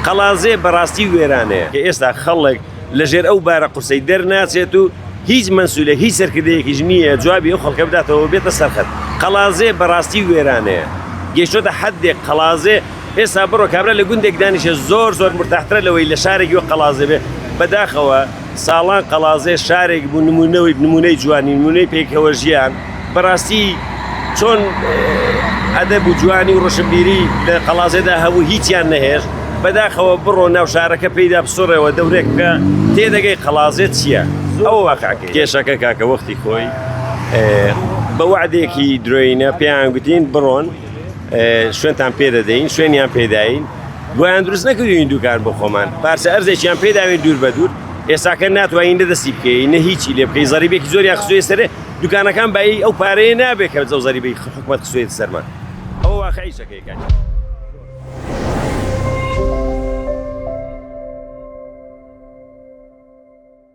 قەڵازێ بەڕاستی وێرانەیە کە ئێستا خەڵک لەژێر ئەو بارە قورسەی دەرناچێت و هیچ منسوولە هیچ سەرکردەیەکیش نییە جوابی ئەو خەڵکە بداتەوە بێتە سەرخەت. قەڵازێ بەڕاستی وێرانەیە گەیشتۆتە حەدێک قەڵازێ ئێستا بڕۆ کابرا لە گوندێک دانیشە زۆر مرتاحترە لەوەی لە شارێکی وە قەڵازێ بێ بەداخەوە ساڵان قەڵازێ شارێک بوو نمونەی جوانی نمونەی پێکەوە ژیان بەڕاستی چۆن ئەدەب و جوانی و ڕۆشنبیری لە قەڵازێدا هەبوو هیچیان نەهێش بەداخەوە بڕۆ ناو شارەکە پێیدا بسوڕێەوە دەورێک بکە تێدەگەی قەڵازێ چییە؟ ئەوە واقعەکەی کێشەکە کاکە وەختی خۆی بە وعدێکی درۆینە پێیان گوتین بڕۆن شوێنتان پێدەدەین شوێنیان پێداین گویان دروست نەکردوین دوکان بۆ خۆمان پارچە ئەرزێکیان پێداوین دوور بە دوور ئێستاکە ناتوانین دەستی بکەین نە هیچی لێ بکەی زەریبێکی زۆریان خسوێ سەرێ دوکانەکان بای ئەو پارەیە نابێت کە بەجەو زەریبەی حکومەت خسوێت سەرمان ئەوە واقعیشەکەی کاکە.